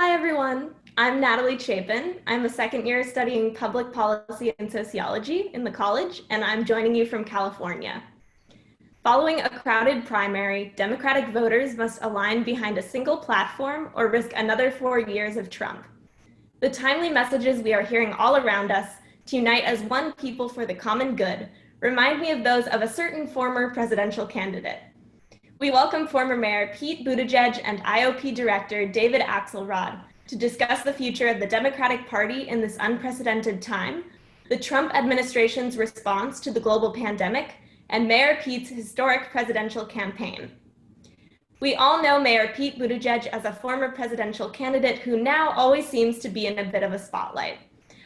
Hi, everyone. I'm Natalie Chapin. I'm a second year studying public policy and sociology in the college, and I'm joining you from California. Following a crowded primary, Democratic voters must align behind a single platform or risk another 4 years of Trump. The timely messages we are hearing all around us to unite as one people for the common good remind me of those of a certain former presidential candidate. We welcome former Mayor Pete Buttigieg and IOP Director David Axelrod to discuss the future of the Democratic Party in this unprecedented time, the Trump administration's response to the global pandemic, and Mayor Pete's historic presidential campaign. We all know Mayor Pete Buttigieg as a former presidential candidate who now always seems to be in a bit of a spotlight.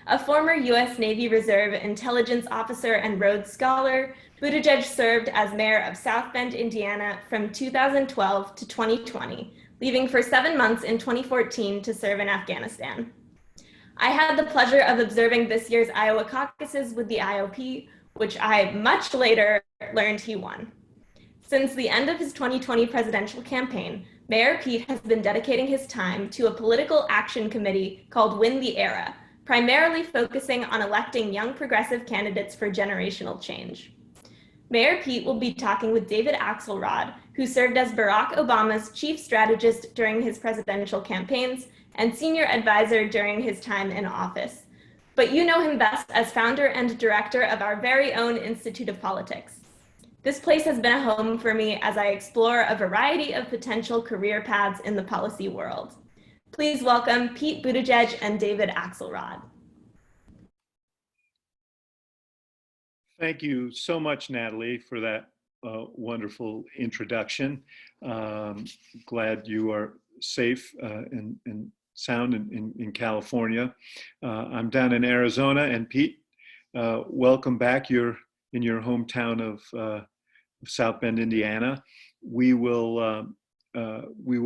A former U.S. Navy Reserve intelligence officer and Rhodes Scholar, Buttigieg served as mayor of South Bend, Indiana from 2012 to 2020, leaving for 7 months in 2014 to serve in Afghanistan. I had the pleasure of observing this year's Iowa caucuses with the IOP, which I much later learned he won. Since the end of his 2020 presidential campaign, Mayor Pete has been dedicating his time to a political action committee called Win the Era, primarily focusing on electing young progressive candidates for generational change. Mayor Pete will be talking with David Axelrod, who served as Barack Obama's chief strategist during his presidential campaigns and senior advisor during his time in office. But you know him best as founder and director of our very own Institute of Politics. This place has been a home for me as I explore a variety of potential career paths in the policy world. Please welcome Pete Buttigieg and David Axelrod. Thank you so much, Natalie, for that wonderful introduction. Glad you are safe and sound in California. I'm down in Arizona, and Pete, welcome back. You're in your hometown of South Bend, Indiana. We will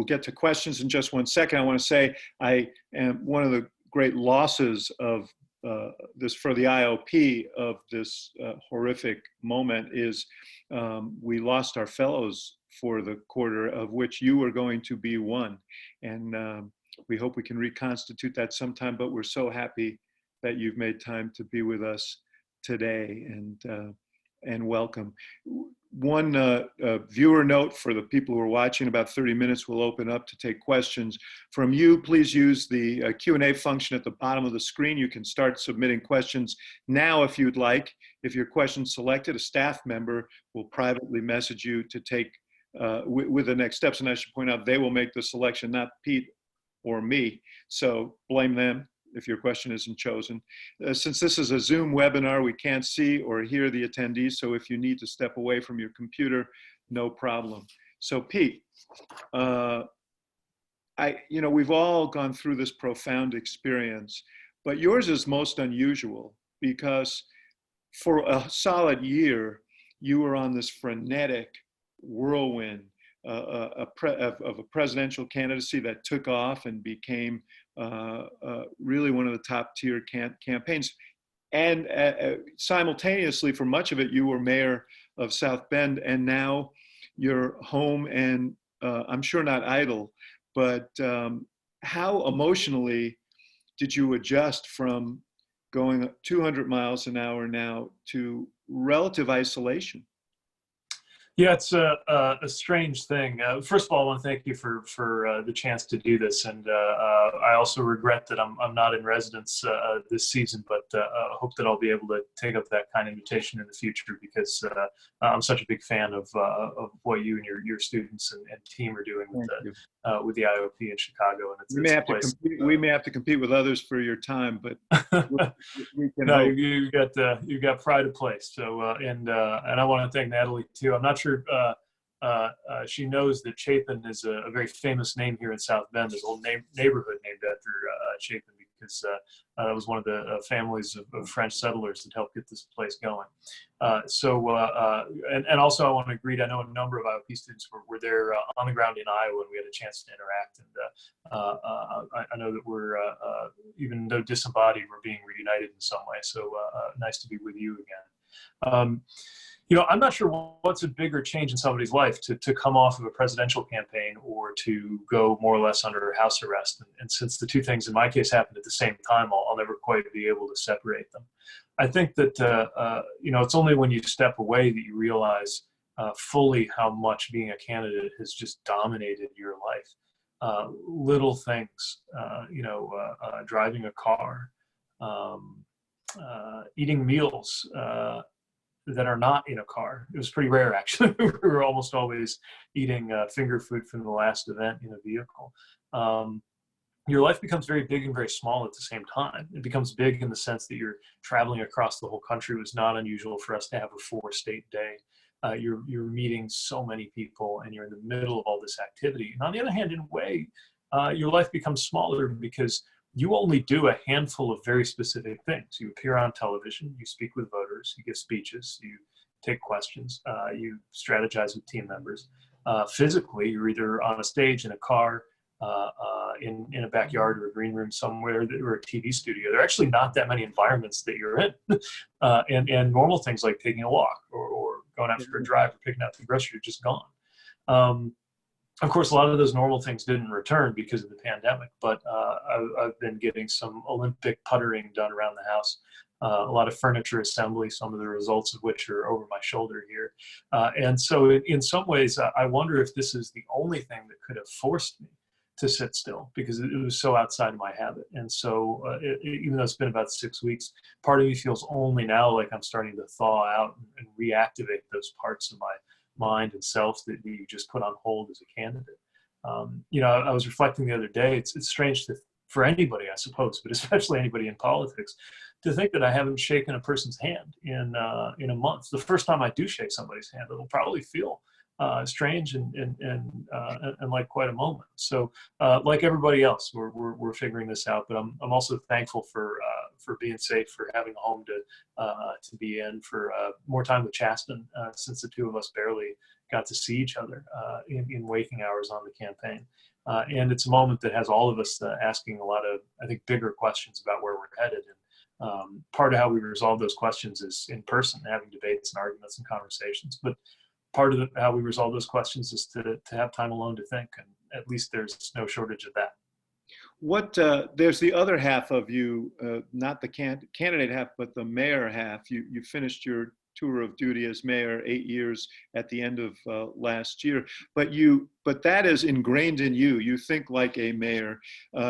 get to questions in just 1 second. I want to say I am one of the great losses of this for the IOP of this horrific moment is we lost our fellows for the quarter, of which you are going to be one. And we hope we can reconstitute that sometime, but we're so happy that you've made time to be with us today, and welcome. One viewer note for the people who are watching: about 30 minutes we'll open up to take questions from you. Please use the Q&A function at the bottom of the screen. You can start submitting questions now if you'd like. If your question's selected, a staff member will privately message you to take with the next steps. And I should point out, they will make the selection, not Pete or me. So blame them if your question isn't chosen. Since this is a Zoom webinar, we can't see or hear the attendees, so if you need to step away from your computer, no problem. So Pete, we've all gone through this profound experience, but yours is most unusual because for a solid year, you were on this frenetic whirlwind of a presidential candidacy that took off and became really one of the top tier campaigns. And simultaneously, for much of it, you were mayor of South Bend, and now you're home and I'm sure not idle, but how emotionally did you adjust from going 200 miles an hour now to relative isolation? Yeah, it's a strange thing. First of all, I want to thank you for the chance to do this, and I also regret that I'm not in residence this season, but hope that I'll be able to take up that kind of invitation in the future, because I'm such a big fan of what you and your students and team are doing with the IOP in Chicago. And we may have to compete with others for your time, but we can. No, you got pride of place. So and I want to thank Natalie too. I'm not sure. She knows that Chapin is a very famous name here in South Bend. There's a whole neighborhood named after Chapin, because that was one of the families of French settlers that helped get this place going. And also I want to greet, I know a number of IOP students were there on the ground in Iowa, and we had a chance to interact. And I know that we're, even though disembodied, we're being reunited in some way. So nice to be with you again. I'm not sure what's a bigger change in somebody's life to come off of a presidential campaign or to go more or less under house arrest. And since the two things in my case happened at the same time, I'll never quite be able to separate them. I think that, it's only when you step away that you realize fully how much being a candidate has just dominated your life. Little things, driving a car, um, eating meals that are not in a car. It was pretty rare, actually. We were almost always eating finger food from the last event in a vehicle. Your life becomes very big and very small at the same time. It becomes big in the sense that you're traveling across the whole country. It was not unusual for us to have a 4-state day. You're meeting so many people, and you're in the middle of all this activity. And on the other hand, in a way, your life becomes smaller because you only do a handful of very specific things. You appear on television, you speak with voters, you give speeches, you take questions, you strategize with team members. Physically, you're either on a stage, in a car, in a backyard or a green room somewhere, or a TV studio. There are actually not that many environments that you're in. And normal things like taking a walk or going out for a drive or picking out the grocery are just gone. Of course, a lot of those normal things didn't return because of the pandemic, but I've been getting some Olympic puttering done around the house, a lot of furniture assembly, some of the results of which are over my shoulder here. And so in some ways, I wonder if this is the only thing that could have forced me to sit still, because it was so outside of my habit. And so even though it's been about 6 weeks, part of me feels only now like I'm starting to thaw out and reactivate those parts of my mind and self that you just put on hold as a candidate. I was reflecting the other day. It's strange for anybody, I suppose, but especially anybody in politics, to think that I haven't shaken a person's hand in a month. The first time I do shake somebody's hand, it'll probably feel strange and like quite a moment. So, like everybody else, we're figuring this out. But I'm also thankful for being safe, for having a home to be in, for more time with Chasten, since the two of us barely got to see each other in waking hours on the campaign. And it's a moment that has all of us asking a lot of, I think, bigger questions about where we're headed. And part of how we resolve those questions is in person, having debates and arguments and conversations. But part of how we resolve those questions is to have time alone to think, and at least there's no shortage of that. There's the other half of you, not the candidate half, but the mayor half. You finished your tour of duty as mayor 8 years at the end of last year, but that is ingrained in you. You think like a mayor.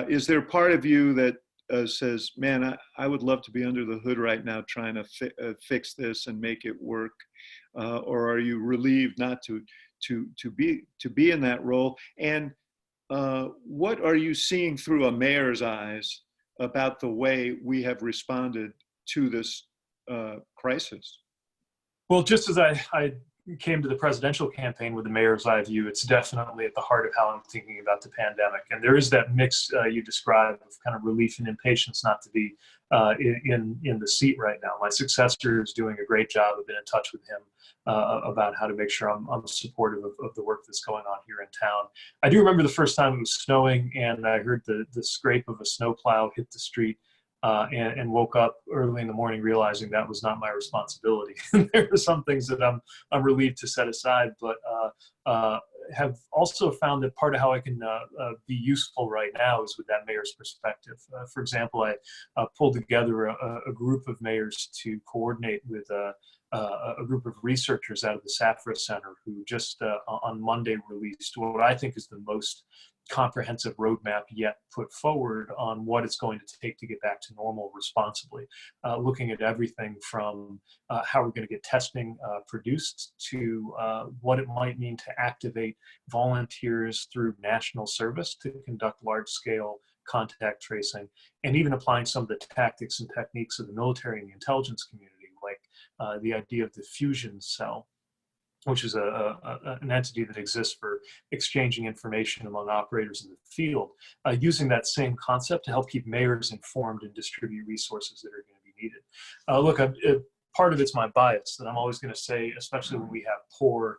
Is there part of you that says, man, I would love to be under the hood right now trying to fix this and make it work? Or are you relieved not to be in that role? And what are you seeing through a mayor's eyes about the way we have responded to this crisis? Well, just as I came to the presidential campaign with the mayor's eye view, it's definitely at the heart of how I'm thinking about the pandemic. And there is that mix you described of kind of relief and impatience not to be in the seat right now. My successor is doing a great job. I've been in touch with him about how to make sure I'm supportive of the work that's going on here in town. I do remember the first time it was snowing and I heard the scrape of a snowplow hit the street. And woke up early in the morning realizing that was not my responsibility. There are some things that I'm relieved to set aside, but have also found that part of how I can be useful right now is with that mayor's perspective. For example, I pulled together a group of mayors to coordinate with a group of researchers out of the Safra Center who just on Monday released what I think is the most comprehensive roadmap yet put forward on what it's going to take to get back to normal responsibly, looking at everything from how we're going to get testing produced to what it might mean to activate volunteers through national service to conduct large-scale contact tracing, and even applying some of the tactics and techniques of the military and the intelligence community, like the idea of the fusion cell, which is an entity that exists for exchanging information among operators in the field, using that same concept to help keep mayors informed and distribute resources that are going to be needed. Look, part of it's my bias that I'm always going to say, especially when we have poor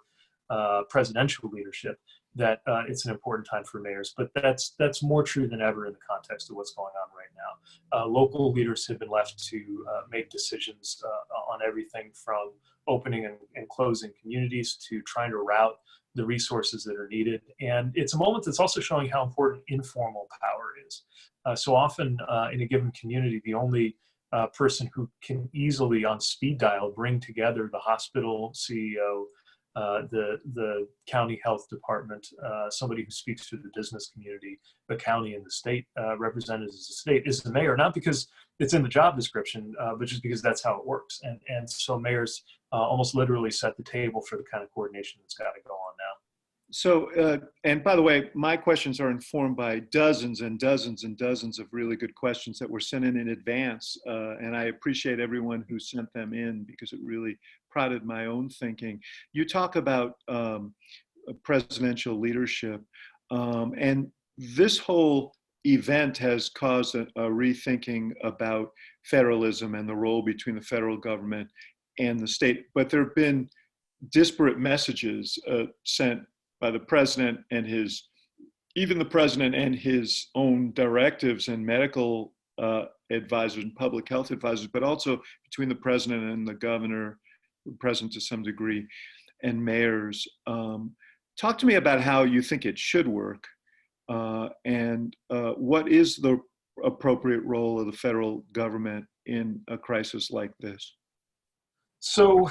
presidential leadership, that it's an important time for mayors. But that's more true than ever in the context of what's going on right now. Local leaders have been left to make decisions on everything from opening and closing communities to trying to route the resources that are needed. And it's a moment that's also showing how important informal power is. So often in a given community, the only person who can easily on speed dial bring together the hospital CEO, the county health department, somebody who speaks to the business community, the county and the state representatives of the state is the mayor, not because it's in the job description, but just because that's how it works. And so mayors almost literally set the table for the kind of coordination that's got to go on now. So, and by the way, my questions are informed by dozens and dozens and dozens of really good questions that were sent in advance. And I appreciate everyone who sent them in because it really prodded my own thinking. You talk about presidential leadership, and this whole event has caused a rethinking about federalism and the role between the federal government and the state. But there have been disparate messages sent by the president and even the president and his own directives and medical advisors and public health advisors, but also between the president and the governor, the president to some degree, and mayors. Talk to me about how you think it should work, and what is the appropriate role of the federal government in a crisis like this? So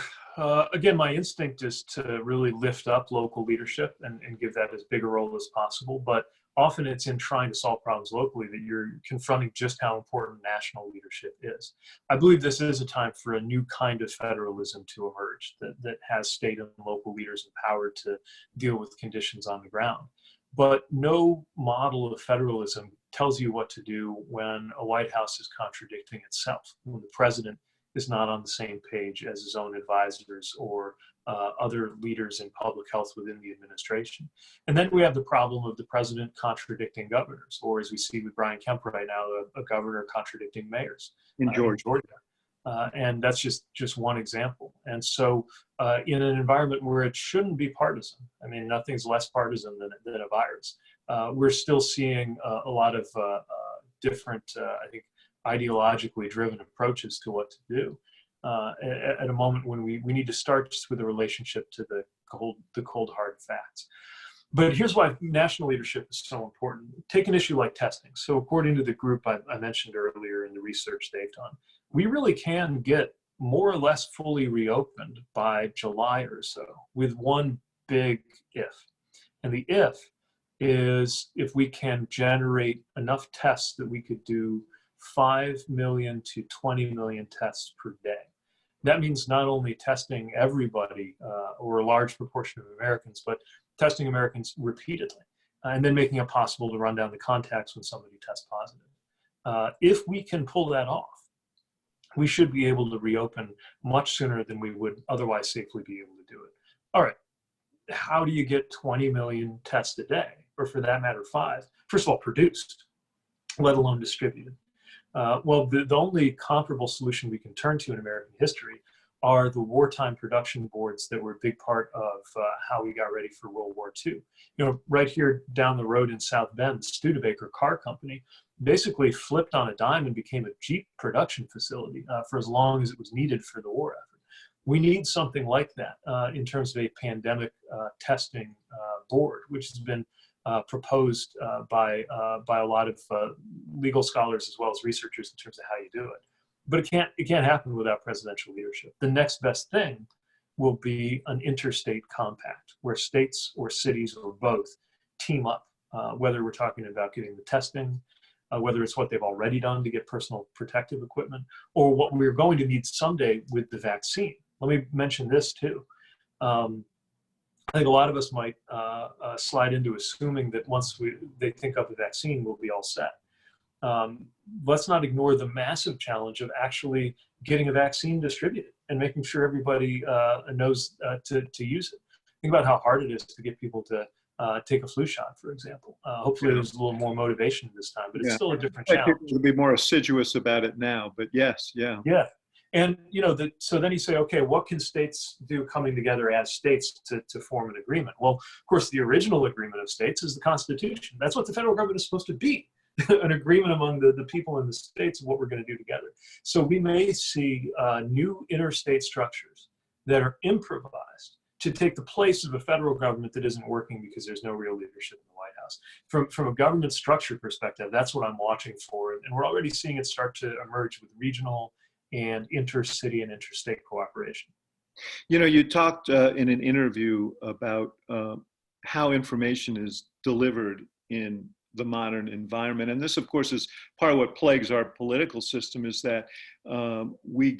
again, my instinct is to really lift up local leadership and give that as big a role as possible. But often it's in trying to solve problems locally that you're confronting just how important national leadership is. I believe this is a time for a new kind of federalism to emerge that has state and local leaders empowered to deal with conditions on the ground. But no model of federalism tells you what to do when a White House is contradicting itself, when the president is not on the same page as his own advisors or other leaders in public health within the administration. And then we have the problem of the president contradicting governors, or as we see with Brian Kemp right now, a governor contradicting mayors In Georgia. And that's just one example. And so in an environment where it shouldn't be partisan, I mean, nothing's less partisan than a virus, we're still seeing a lot of different, I think, ideologically driven approaches to what to do at a moment when we need to start just with a relationship to the cold hard facts. But here's why national leadership is so important. Take an issue like testing. So according to the group I mentioned earlier in the research they've done, we really can get more or less fully reopened by July or so with one big if. And the if is if we can generate enough tests that we could do 5 million to 20 million tests per day. That means not only testing everybody or a large proportion of Americans, but testing Americans repeatedly and then making it possible to run down the contacts when somebody tests positive. If we can pull that off, we should be able to reopen much sooner than we would otherwise safely be able to do it. All right, how do you get 20 million tests a day, or for that matter, 5? First of all, produced, let alone distributed. Well, the only comparable solution we can turn to in American history are the wartime production boards that were a big part of how we got ready for World War II. You know, right here down the road in South Bend, the Studebaker Car Company basically flipped on a dime and became a Jeep production facility for as long as it was needed for the war effort. We need something like that in terms of a pandemic testing board, which has been proposed by a lot of legal scholars as well as researchers in terms of how you do it. But it can't happen without presidential leadership. The next best thing will be an interstate compact where states or cities or both team up, whether we're talking about getting the testing, whether it's what they've already done to get personal protective equipment, or what we're going to need someday with the vaccine. Let me mention this too. I think a lot of us might slide into assuming that once they think of the vaccine, we'll be all set. Let's not ignore the massive challenge of actually getting a vaccine distributed and making sure everybody knows to use it. Think about how hard it is to get people to take a flu shot, for example. Hopefully there's a little more motivation this time, but it's still a different challenge. People will be more assiduous about it now, but yes, yeah. Yeah. And so then you say, okay, what can states do coming together as states to form an agreement? Well, of course, the original agreement of states is the Constitution. That's what the federal government is supposed to be, an agreement among the people in the states of what we're going to do together. So we may see new interstate structures that are improvised to take the place of a federal government that isn't working because there's no real leadership in the White House. From a government structure perspective, that's what I'm watching for. And we're already seeing it start to emerge with regional and intercity and interstate cooperation. You know, you talked in an interview about how information is delivered in the modern environment. And this, of course, is part of what plagues our political system, is that we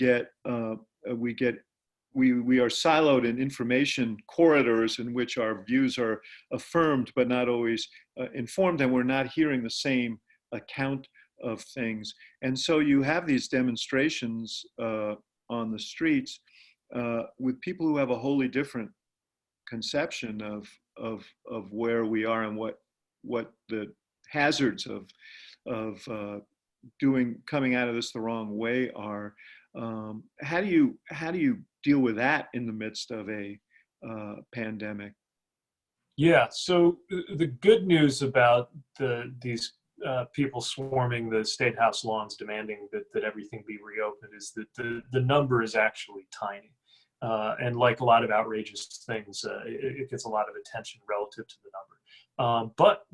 are siloed in information corridors in which our views are affirmed but not always informed, and we're not hearing the same account of things. And so you have these demonstrations on the streets with people who have a wholly different conception of where we are and what the hazards of coming out of this the wrong way are. How do you deal with that in the midst of a pandemic? Yeah. So the good news about these people swarming the State House lawns demanding that everything be reopened is that the number is actually tiny. And like a lot of outrageous things, it gets a lot of attention relative to the number. But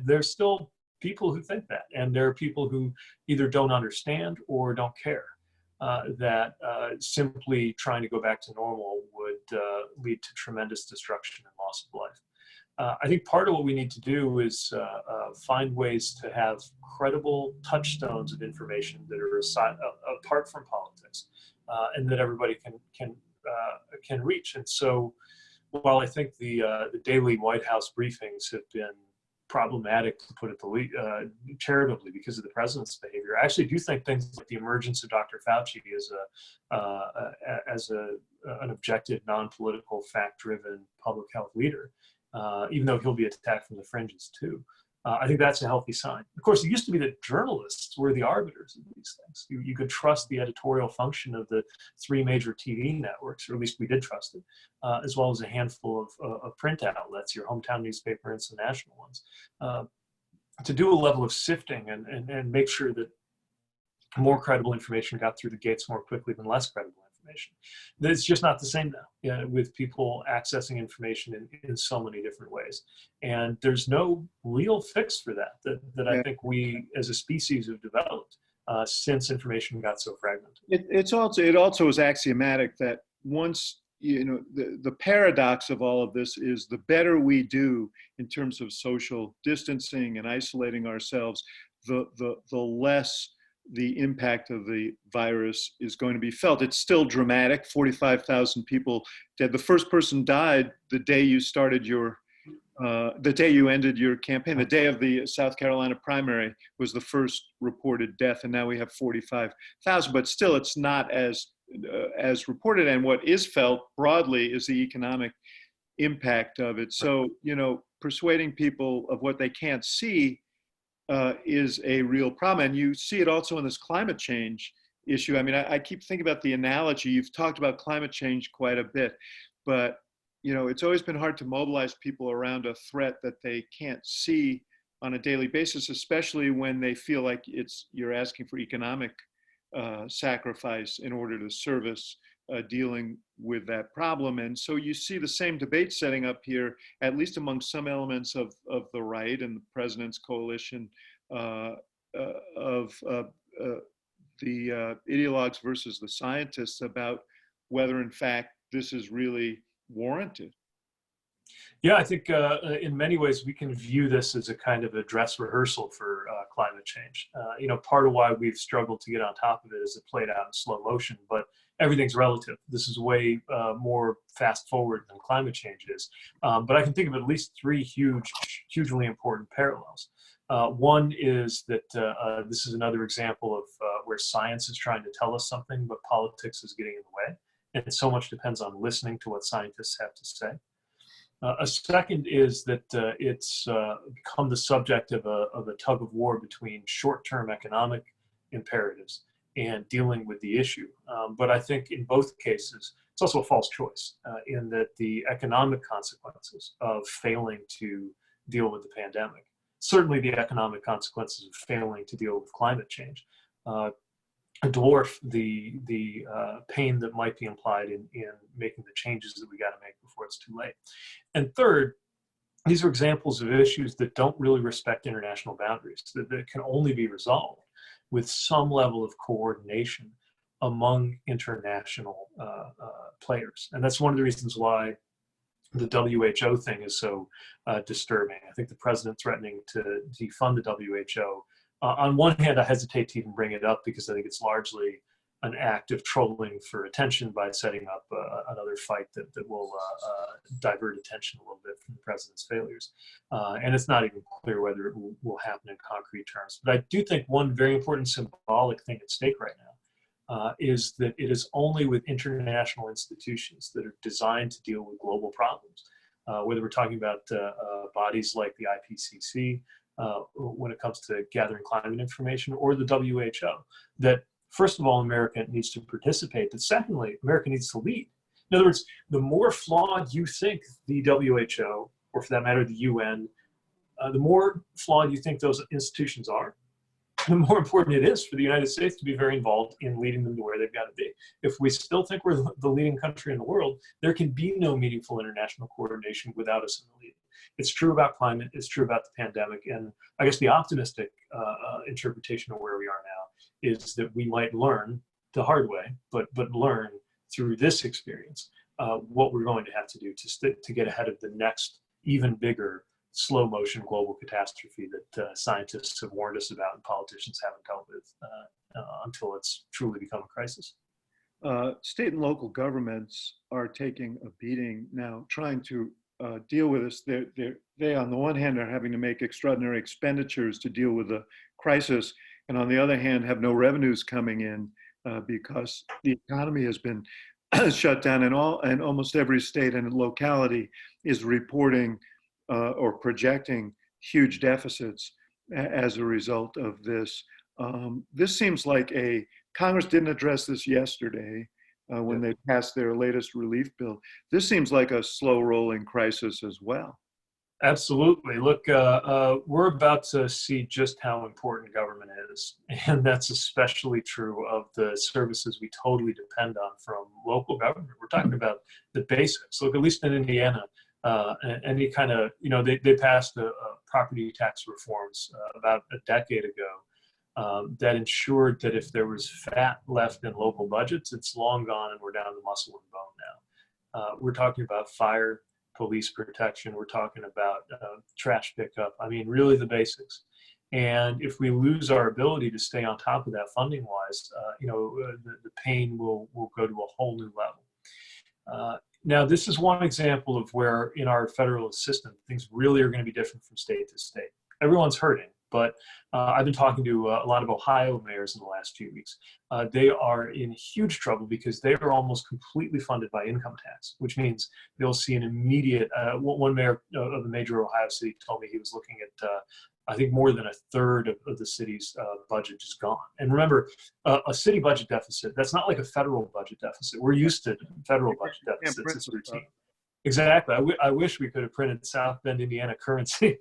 there's still people who think that, and there are people who either don't understand or don't care that simply trying to go back to normal would lead to tremendous destruction and loss of life. I think part of what we need to do is find ways to have credible touchstones of information that are apart from politics, and that everybody can reach. And so, while I think the daily White House briefings have been problematic, to put it charitably, because of the president's behavior, I actually do think things like the emergence of Dr. Fauci as an objective, non-political, fact-driven public health leader, even though he'll be attacked from the fringes too. I think that's a healthy sign. Of course, it used to be that journalists were the arbiters of these things. You could trust the editorial function of the three major TV networks, or at least we did trust it, as well as a handful of print outlets, your hometown newspaper and some national ones, to do a level of sifting and make sure that more credible information got through the gates more quickly than less credible information. It's just not the same now, with people accessing information in so many different ways. And there's no real fix for that I think we as a species have developed since information got so fragmented. It also is axiomatic that once, the paradox of all of this is the better we do in terms of social distancing and isolating ourselves, the less the impact of the virus is going to be felt. It's still dramatic. 45,000 people dead. The first person died the day you started the day you ended your campaign. The day of the South Carolina primary was the first reported death, and now we have 45,000. But still, it's not as reported. And what is felt broadly is the economic impact of it. So, persuading people of what they can't see is a real problem. And you see it also in this climate change issue. I mean, I keep thinking about the analogy. You've talked about climate change quite a bit, but it's always been hard to mobilize people around a threat that they can't see on a daily basis, especially when they feel like you're asking for economic sacrifice in order to service dealing with that problem. And so you see the same debate setting up here, at least among some elements of the right and the president's coalition of the ideologues versus the scientists about whether, in fact, this is really warranted. Yeah, I think in many ways we can view this as a kind of a dress rehearsal for climate change. Part of why we've struggled to get on top of it is it played out in slow motion, but everything's relative. This is way more fast forward than climate change is. But I can think of at least three hugely important parallels. One is that this is another example of where science is trying to tell us something, but politics is getting in the way. And so much depends on listening to what scientists have to say. A second is that it's become the subject of a tug of war between short-term economic imperatives and dealing with the issue. But I think in both cases, it's also a false choice in that the economic consequences of failing to deal with the pandemic, certainly the economic consequences of failing to deal with climate change, dwarf the pain that might be implied in making the changes that we got to make before it's too late. And third, these are examples of issues that don't really respect international boundaries, that can only be resolved with some level of coordination among international players. And that's one of the reasons why the WHO thing is so disturbing. I think the president threatening to defund the WHO. On one hand, I hesitate to even bring it up because I think it's largely an act of trolling for attention by setting up another fight that will divert attention a little bit from the president's failures. And it's not even clear whether it will happen in concrete terms. But I do think one very important symbolic thing at stake right now is that it is only with international institutions that are designed to deal with global problems, whether we're talking about bodies like the IPCC, when it comes to gathering climate information, or the WHO, that first of all, America needs to participate, but secondly, America needs to lead. In other words, the more flawed you think the WHO, or for that matter, the UN, the more flawed you think those institutions are, the more important it is for the United States to be very involved in leading them to where they've got to be. If we still think we're the leading country in the world, there can be no meaningful international coordination without us in the lead. It's true about climate, it's true about the pandemic, and I guess the optimistic interpretation of where we are now is that we might learn the hard way, but learn through this experience what we're going to have to do to get ahead of the next, even bigger, slow motion global catastrophe that scientists have warned us about and politicians haven't dealt with until it's truly become a crisis. State and local governments are taking a beating now, trying to deal with this. They, on the one hand, are having to make extraordinary expenditures to deal with the crisis, and on the other hand, have no revenues coming in because the economy has been shut down, and almost every state and locality is reporting or projecting huge deficits as a result of this. This seems like Congress didn't address this yesterday when they passed their latest relief bill. This seems like a slow rolling crisis as well. Absolutely. Look, we're about to see just how important government is. And that's especially true of the services we totally depend on from local government. We're talking about the basics. Look, at least in Indiana, any kind of, they passed property tax reforms about a decade ago that ensured that if there was fat left in local budgets, it's long gone and we're down to muscle and bone now. We're talking about fire, police protection, we're talking about trash pickup. I mean, really the basics. And if we lose our ability to stay on top of that funding wise, the pain will go to a whole new level. Now, this is one example of where in our federal system, things really are going to be different from state to state. Everyone's hurting, but I've been talking to a lot of Ohio mayors in the last few weeks. They are in huge trouble because they are almost completely funded by income tax, which means they'll see an immediate, one mayor of a major Ohio city told me he was looking at, I think more than a third of the city's budget just gone. And remember, a city budget deficit, that's not like a federal budget deficit. We're used to federal budget deficits, it's routine. Exactly. I wish we could have printed South Bend, Indiana currency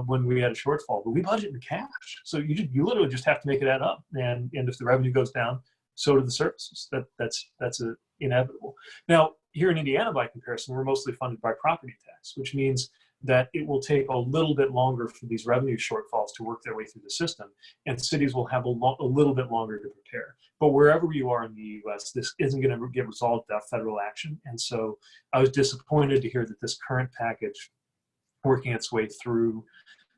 when we had a shortfall, but we budget in cash. So you literally just have to make it add up. And if the revenue goes down, so do the services. That's inevitable. Now, here in Indiana, by comparison, we're mostly funded by property tax, which means that it will take a little bit longer for these revenue shortfalls to work their way through the system, and cities will have a little bit longer to prepare. But wherever you are in the US, this isn't going to get resolved without federal action. And so I was disappointed to hear that this current package working its way through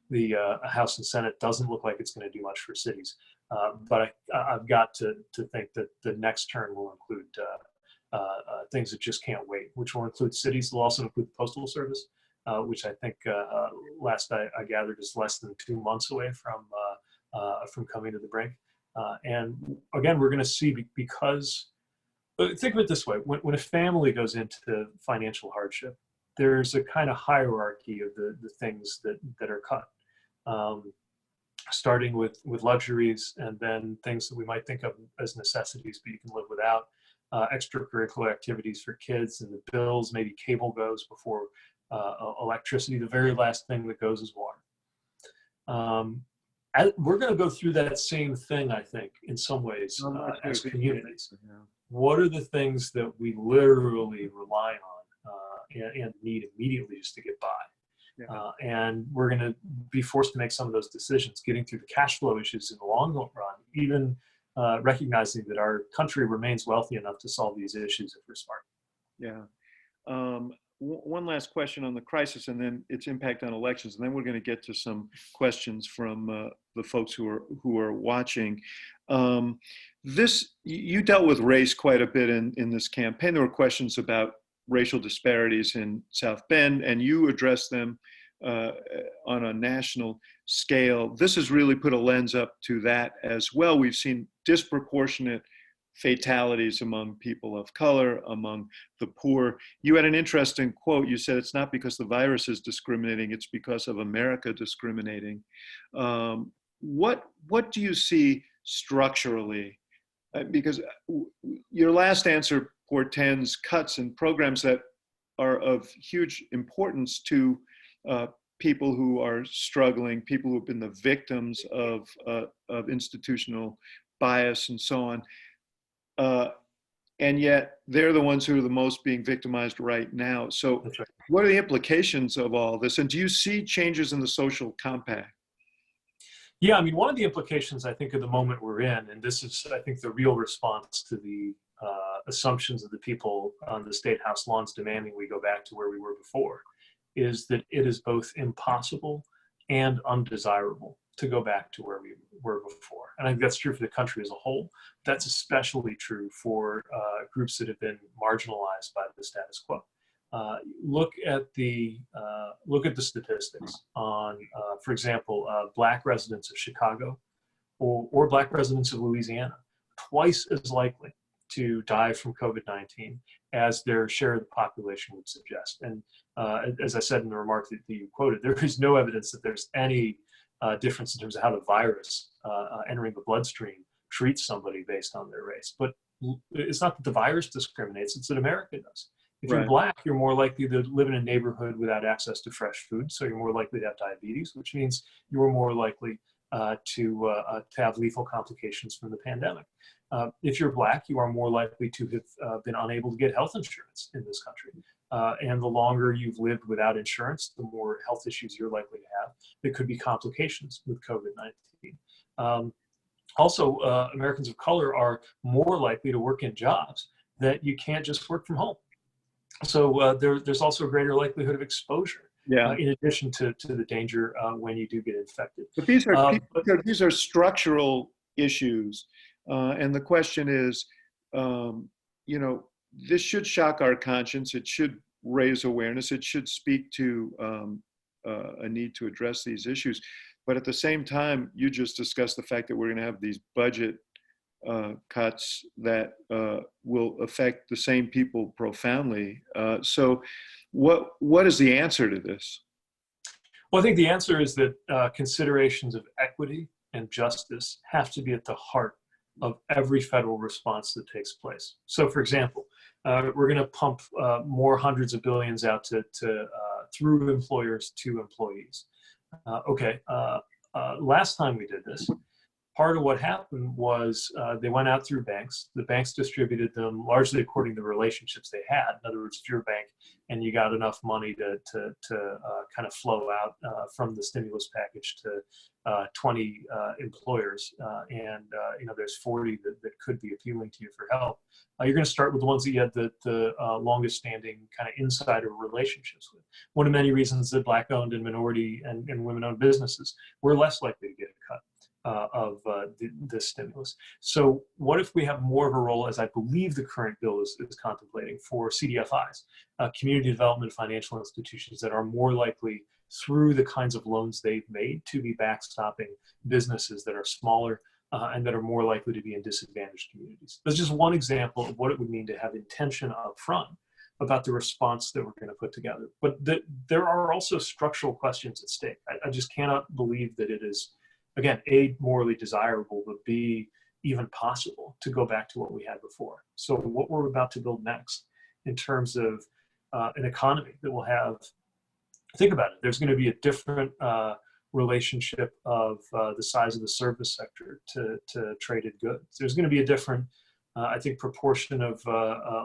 the House and Senate doesn't look like it's going to do much for cities. But I've got to think that the next turn will include things that just can't wait, which will include cities. Will also include the Postal Service, which I think last I gathered is less than 2 months away from coming to the brink. And again, we're going to see, because think of it this way: when a family goes into financial hardship, there's a kind of hierarchy of the things that are cut, starting with luxuries, and then things that we might think of as necessities, but you can live without. Extracurricular activities for kids, and the bills, maybe cable goes before electricity. The very last thing that goes is water. we're going to go through that same thing, I think, in some ways, as communities. What are the things that we literally rely on and need immediately just to get by? Yeah. And we're going to be forced to make some of those decisions, getting through the cash flow issues in the long run, even recognizing that our country remains wealthy enough to solve these issues if we're smart. Yeah. One last question on the crisis and then its impact on elections, and then we're going to get to some questions from the folks who are watching. You dealt with race quite a bit in this campaign. There were questions about racial disparities in South Bend, and you addressed them on a national scale. This has really put a lens up to that as well. We've seen disproportionate fatalities among people of color, among the poor. You had an interesting quote. You said it's not because the virus is discriminating, it's because of America discriminating. What do you see structurally? Because your last answer portends cuts and programs that are of huge importance to people who are struggling, people who have been the victims of institutional bias and so on. And yet they're the ones who are the most being victimized right now. So That's right. what are the implications of all this? And do you see changes in the social compact? Yeah, I mean, one of the implications, I think, of the moment we're in, and this is, I think, the real response to the assumptions of the people on the State House lawns demanding we go back to where we were before, is that it is both impossible and undesirable to go back to where we were before. And I think that's true for the country as a whole. That's especially true for groups that have been marginalized by the status quo. Look at the statistics on, for example, Black residents of Chicago or Black residents of Louisiana, twice as likely to die from COVID-19 as their share of the population would suggest. And as I said in the remark that you quoted, there is no evidence that there's any difference in terms of how the virus entering the bloodstream treats somebody based on their race. But it's not that the virus discriminates, it's that America does. If you're Black, you're more likely to live in a neighborhood without access to fresh food, so you're more likely to have diabetes, which means you're more likely to have lethal complications from the pandemic. If you're Black, you are more likely to have been unable to get health insurance in this country. And the longer you've lived without insurance, the more health issues you're likely to have. There could be complications with COVID-19. Also, Americans of color are more likely to work in jobs that you can't just work from home. So there's also a greater likelihood of exposure, in addition to the danger when you do get infected. But these are structural issues. And the question is, this should shock our conscience. It should raise awareness. It should speak to a need to address these issues. But at the same time, you just discussed the fact that we're going to have these budget cuts that will affect the same people profoundly. So what is the answer to this? Well, I think the answer is that considerations of equity and justice have to be at the heart of every federal response that takes place. So, for example, we're going to pump more hundreds of billions out through employers to employees. Last time we did this, part of what happened was they went out through banks. The banks distributed them largely according to the relationships they had. In other words, if you're a bank and you got enough money to kind of flow out from the stimulus package to 20 employers, and there's 40 that could be appealing to you for help, you're going to start with the ones that you had the longest standing kind of insider relationships with. One of many reasons that Black-owned and minority and women-owned businesses were less likely to get a cut of this stimulus. So what if we have more of a role, as I believe the current bill is contemplating, for CDFIs, community development financial institutions that are more likely, through the kinds of loans they've made, to be backstopping businesses that are smaller and that are more likely to be in disadvantaged communities. That's just one example of what it would mean to have intention up front about the response that we're going to put together. But there are also structural questions at stake. I just cannot believe that it is, again, A, morally desirable, but B, even possible to go back to what we had before. So what we're about to build next in terms of an economy that will have, think about it, there's going to be a different relationship of the size of the service sector to traded goods. There's going to be a different, I think, proportion of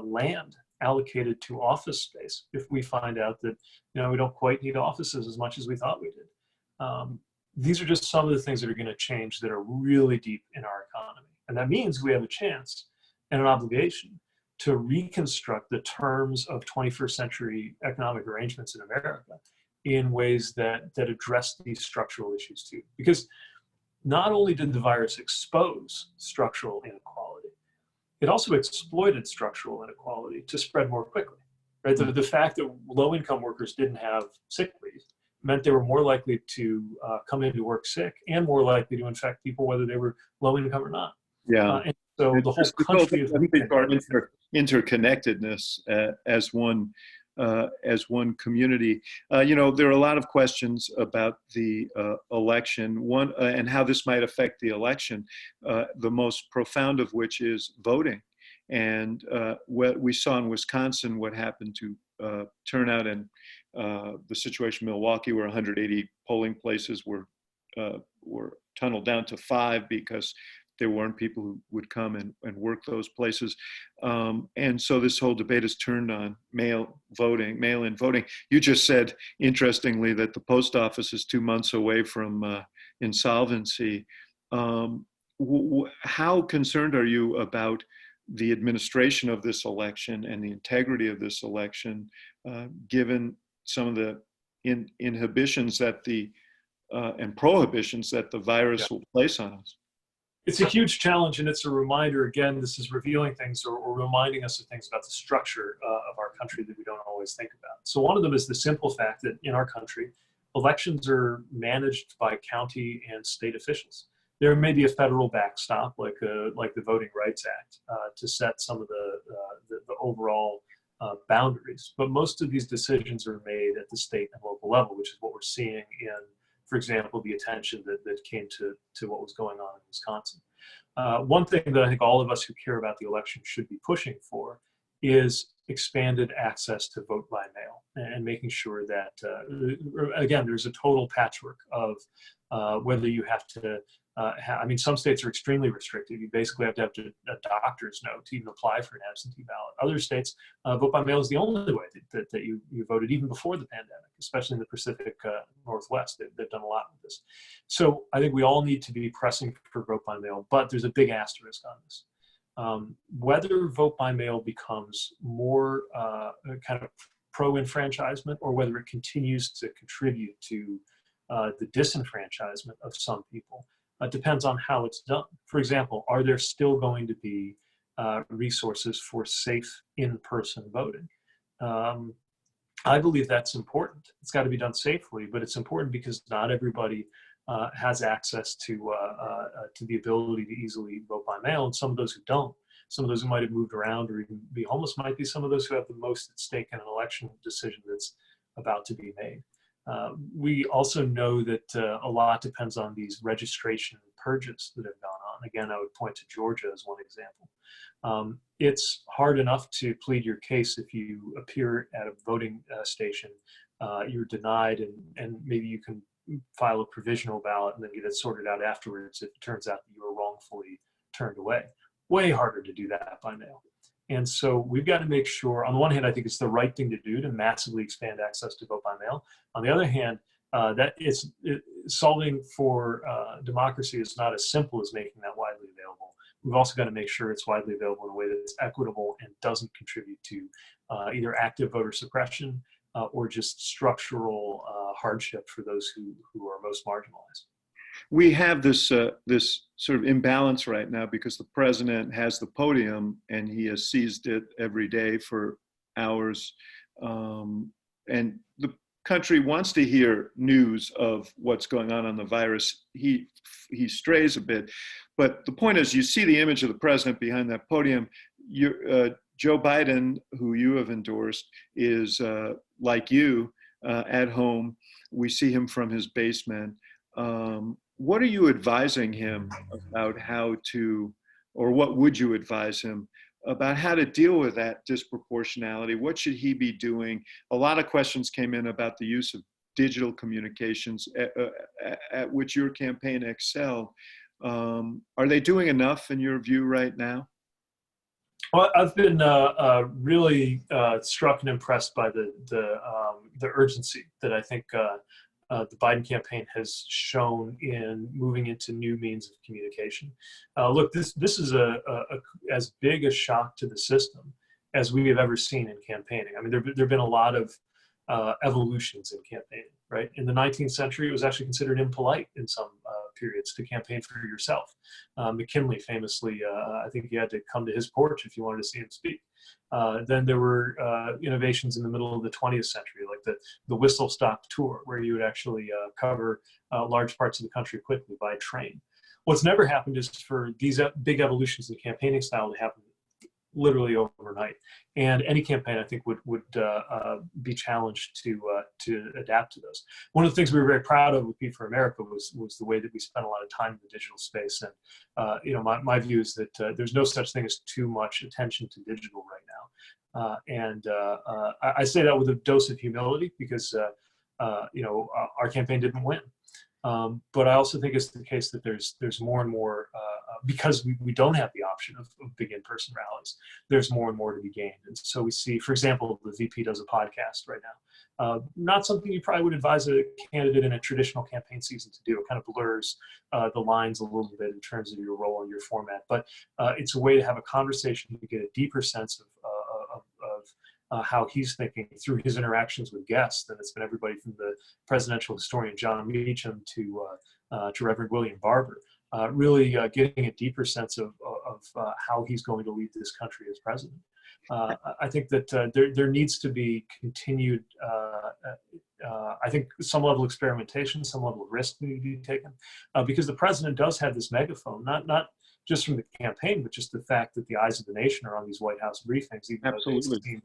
land allocated to office space if we find out that we don't quite need offices as much as we thought we did. These are just some of the things that are going to change that are really deep in our economy, and that means we have a chance and an obligation to reconstruct the terms of 21st century economic arrangements in America in ways that address these structural issues too. Because not only did the virus expose structural inequality, it also exploited structural inequality to spread more quickly. Right? The fact that low-income workers didn't have sick leave meant they were more likely to come into work sick and more likely to infect people whether they were low-income or not. Yeah. And so the whole country is interconnectedness as one community. There are a lot of questions about the election, and how this might affect the election. The most profound of which is voting, and what we saw in Wisconsin, what happened to turnout, and the situation in Milwaukee, where 180 polling places were tunneled down to 5 because there weren't people who would come and work those places. And so this whole debate has turned on mail-in voting. You just said, interestingly, that the post office is 2 months away from insolvency. How concerned are you about the administration of this election and the integrity of this election, given some of the inhibitions that and prohibitions that the virus will place on us? It's a huge challenge, and it's a reminder, again, this is revealing things or reminding us of things about the structure of our country that we don't always think about. So one of them is the simple fact that in our country, elections are managed by county and state officials. There may be a federal backstop, like the Voting Rights Act, to set some of the overall boundaries. But most of these decisions are made at the state and local level, which is what we're seeing in, for example, the attention that came to what was going on in Wisconsin. One thing that I think all of us who care about the election should be pushing for is expanded access to vote by mail, and making sure that, again, there's a total patchwork of whether you have to, some states are extremely restrictive. You basically have to have a doctor's note to even apply for an absentee ballot. Other states, vote by mail is the only way that you voted, even before the pandemic, especially in the Pacific Northwest. They've done a lot with this. So I think we all need to be pressing for vote by mail, but there's a big asterisk on this. Whether vote by mail becomes more kind of pro-enfranchisement, or whether it continues to contribute to the disenfranchisement of some people, depends on how it's done. For example, are there still going to be resources for safe in-person voting? I believe that's important. It's got to be done safely, but it's important because not everybody has access to the ability to easily vote by mail, and some of those who don't, some of those who might have moved around or even be homeless, might be some of those who have the most at stake in an election decision that's about to be made. We also know that a lot depends on these registration purges that have gone on. Again, I would point to Georgia as one example. It's hard enough to plead your case if you appear at a voting station, you're denied, and maybe you can file a provisional ballot and then get it sorted out afterwards if it turns out that you were wrongfully turned away. Way harder to do that by mail. And so we've got to make sure, on the one hand, I think it's the right thing to do to massively expand access to vote by mail. On the other hand, that solving for democracy is not as simple as making that widely available. We've also got to make sure it's widely available in a way that's equitable and doesn't contribute to either active voter suppression or just structural hardship for those who are most marginalized. We have this sort of imbalance right now because the president has the podium and he has seized it every day for hours, and the country wants to hear news of what's going on the virus. He strays a bit, but the point is, you see the image of the president behind that podium. Joe Biden, who you have endorsed, is like you, at home. We see him from his basement. What are you advising him about how to, or what would you advise him about how to deal with that disproportionality? What should he be doing? A lot of questions came in about the use of digital communications at which your campaign excelled. Are they doing enough in your view right now? Well, I've been really struck and impressed by the urgency that I think the Biden campaign has shown in moving into new means of communication. Look, this is as big a shock to the system as we have ever seen in campaigning. I mean, there've been a lot of evolutions in campaigning, right? In the 19th century, it was actually considered impolite in some periods to campaign for yourself. McKinley famously, I think you had to come to his porch if you wanted to see him speak. Then there were innovations in the middle of the 20th century, like the whistle stop tour, where you would actually cover large parts of the country quickly by train. What's never happened is for these big evolutions in campaigning style to happen literally overnight. And any campaign, I think, would be challenged to adapt to those. One of the things we were very proud of with Beat for America was the way that we spent a lot of time in the digital space. And my view is that there's no such thing as too much attention to digital right now. I say that with a dose of humility because our campaign didn't win. But I also think it's the case that there's more and more, because we don't have the option of big in-person rallies, there's more and more to be gained. And so we see, for example, the VP does a podcast right now. Not something you probably would advise a candidate in a traditional campaign season to do. It kind of blurs the lines a little bit in terms of your role and your format. But it's a way to have a conversation to get a deeper sense of how he's thinking through his interactions with guests. And it's been everybody from the presidential historian John Meacham to Reverend William Barber, really getting a deeper sense of how he's going to lead this country as president. I think that there needs to be continued, I think, some level of experimentation, some level of risk need to be taken, because the president does have this megaphone, not just from the campaign, but just the fact that the eyes of the nation are on these White House briefings, even though they seem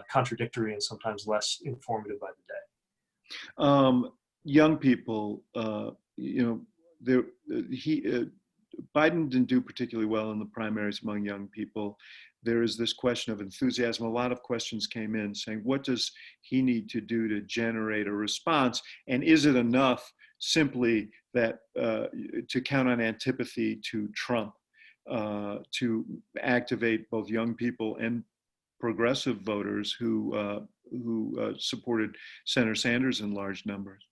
contradictory and sometimes less informative by the day. Young people, Biden didn't do particularly well in the primaries among young people. There is this question of enthusiasm. A lot of questions came in saying, what does he need to do to generate a response? And is it enough simply that to count on antipathy to Trump to activate both young people and progressive voters who supported Senator Sanders in large numbers?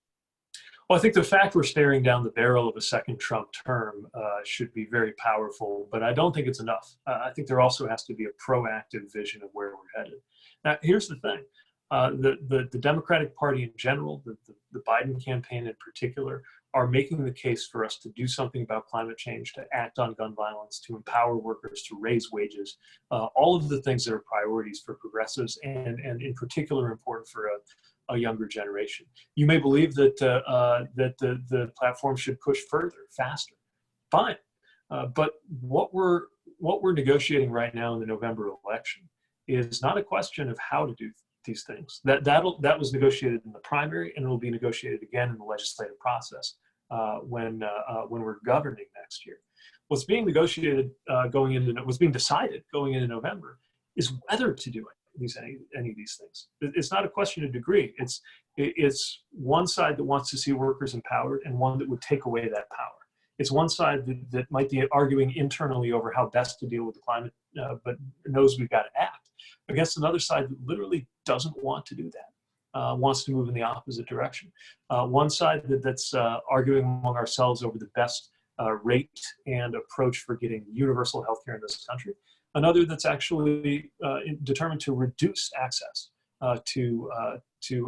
Well, I think the fact we're staring down the barrel of a second Trump term should be very powerful, but I don't think it's enough. I think there also has to be a proactive vision of where we're headed. Now, here's the thing. The Democratic Party in general, the Biden campaign in particular, are making the case for us to do something about climate change, to act on gun violence, to empower workers, to raise wages, all of the things that are priorities for progressives and in particular important for a younger generation. You may believe that the platform should push further, faster. Fine. But what we're negotiating right now in the November election is not a question of how to do these things. That was negotiated in the primary, and it will be negotiated again in the legislative process when we're governing next year. What's being negotiated what's being decided going into November is whether to do any of these things. It's not a question of degree. It's one side that wants to see workers empowered and one that would take away that power. It's one side that might be arguing internally over how best to deal with the climate, but knows we've got to act, against another side that literally doesn't want to do that, wants to move in the opposite direction. One side that's arguing among ourselves over the best rate and approach for getting universal health care in this country. Another that's actually determined to reduce access to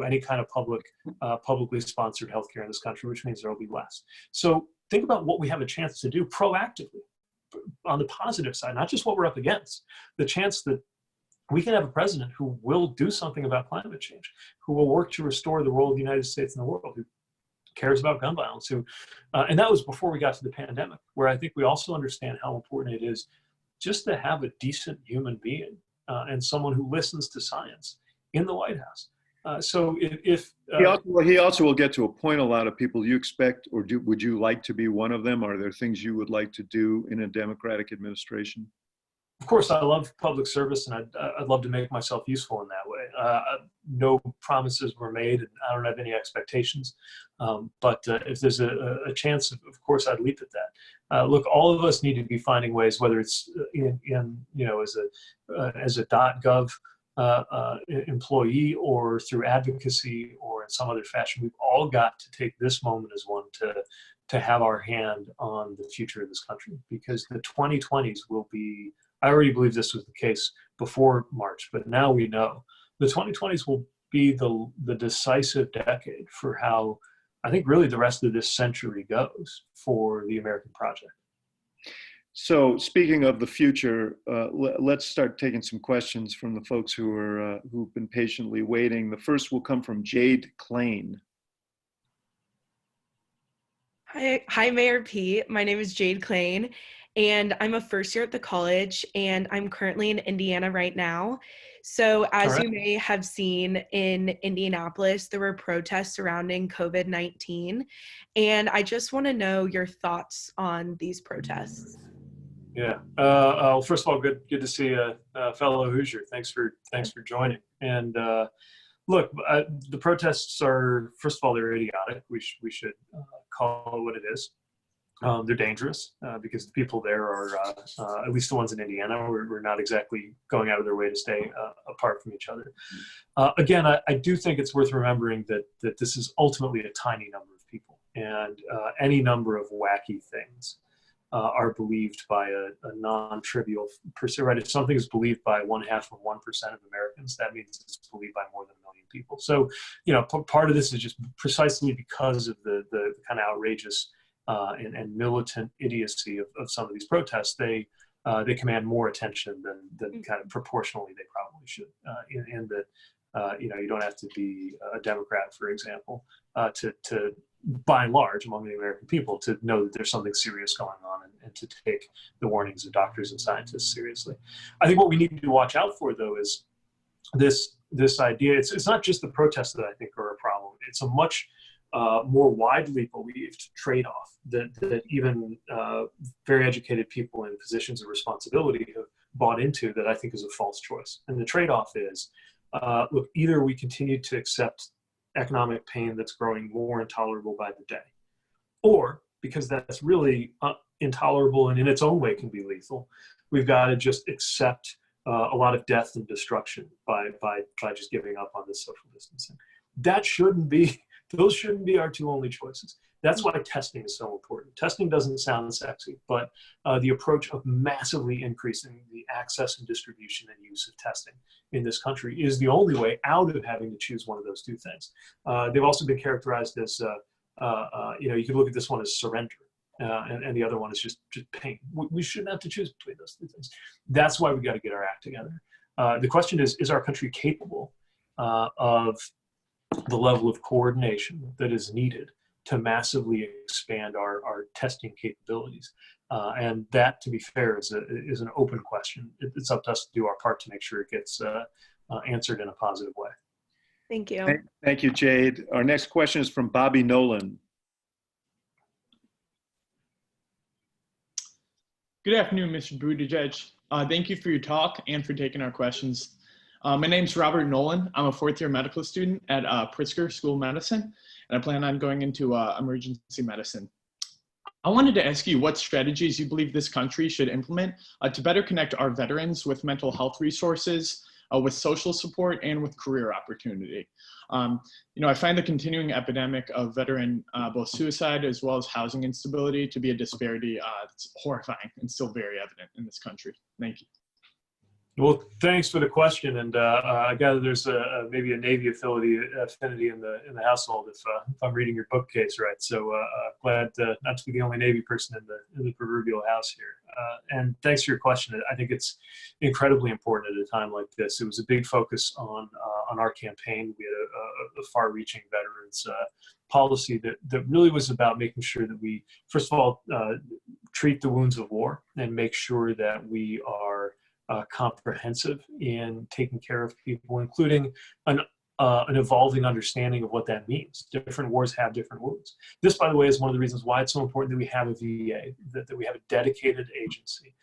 any kind of publicly sponsored healthcare in this country, which means there will be less. So think about what we have a chance to do proactively on the positive side, not just what we're up against, the chance that we can have a president who will do something about climate change, who will work to restore the role of the United States in the world, who cares about gun violence, and that was before we got to the pandemic, where I think we also understand how important it is just to have a decent human being and someone who listens to science in the White House. So if he also will get to appoint a lot of people. You expect, or would you like to be one of them? Are there things you would like to do in a Democratic administration? Of course, I love public service, and I'd love to make myself useful in that way. no promises were made, and I don't have any expectations. But if there's a chance, of course, I'd leap at that. Look, all of us need to be finding ways, whether it's as a .gov employee or through advocacy or in some other fashion. We've all got to take this moment as one to have our hand on the future of this country, because the 2020s will be, I already believe this was the case before March, but now we know the 2020s will be the decisive decade for how I think really the rest of this century goes for the American project. So speaking of the future, let's start taking some questions from the folks who've been patiently waiting. The first will come from Jade Klein. Hi, Mayor Pete. My name is Jade Klein, and I'm a first year at the college, and I'm currently in Indiana right now. So as you may have seen in Indianapolis, there were protests surrounding COVID-19, and I just want to know your thoughts on these protests. Yeah. Well, first of all, good to see a fellow Hoosier. Thanks for joining. And look, the protests are, first of all, they're idiotic. We should call it what it is. They're dangerous because the people there are, at least the ones in Indiana, we're not exactly going out of their way to stay apart from each other. Again, I do think it's worth remembering that this is ultimately a tiny number of people, and any number of wacky things are believed by a non-trivial percent, right? If something is believed by 0.5% of Americans, that means it's believed by more than 1 million people. So, part of this is just precisely because of the kind of outrageous and militant idiocy of some of these protests. They command more attention than kind of proportionally they probably should. In that, you don't have to be a Democrat, for example, to by and large among the American people to know that there's something serious going on and to take the warnings of doctors and scientists seriously. I think what we need to watch out for, though, is this idea. It's not just the protests that I think are a problem. It's a much more widely believed trade-off that even very educated people in positions of responsibility have bought into, that I think is a false choice. And the trade-off is, look, either we continue to accept economic pain that's growing more intolerable by the day, or, because that's really intolerable and in its own way can be lethal, we've got to just accept a lot of death and destruction by just giving up on this social distancing. Those shouldn't be our two only choices. That's why testing is so important. Testing doesn't sound sexy, but the approach of massively increasing the access and distribution and use of testing in this country is the only way out of having to choose one of those two things. They've also been characterized as, you could look at this one as surrender, and the other one is just pain. We shouldn't have to choose between those two things. That's why we got to get our act together. The question is our country capable of the level of coordination that is needed to massively expand our testing capabilities? And that, to be fair, is an open question. It's up to us to do our part to make sure it gets answered in a positive way. Thank you. Thank you, Jade. Our next question is from Bobby Nolan. Good afternoon, Mr. Buttigieg. Thank you for your talk and for taking our questions. My name's Robert Nolan. I'm a fourth-year medical student at Pritzker School of Medicine, and I plan on going into emergency medicine. I wanted to ask you what strategies you believe this country should implement to better connect our veterans with mental health resources, with social support, and with career opportunity. I find the continuing epidemic of veteran both suicide as well as housing instability to be a disparity that's horrifying and still very evident in this country. Thank you. Well, thanks for the question, and I gather there's maybe a Navy affinity in the household if I'm reading your bookcase right. So glad not to be the only Navy person in the proverbial house here. And thanks for your question. I think it's incredibly important at a time like this. It was a big focus on our campaign. We had a far-reaching veterans policy that really was about making sure that we, first of all, treat the wounds of war and make sure that we are comprehensive in taking care of people, including an evolving understanding of what that means. Different wars have different wounds. This, by the way, is one of the reasons why it's so important that we have a VA, that we have a dedicated agency,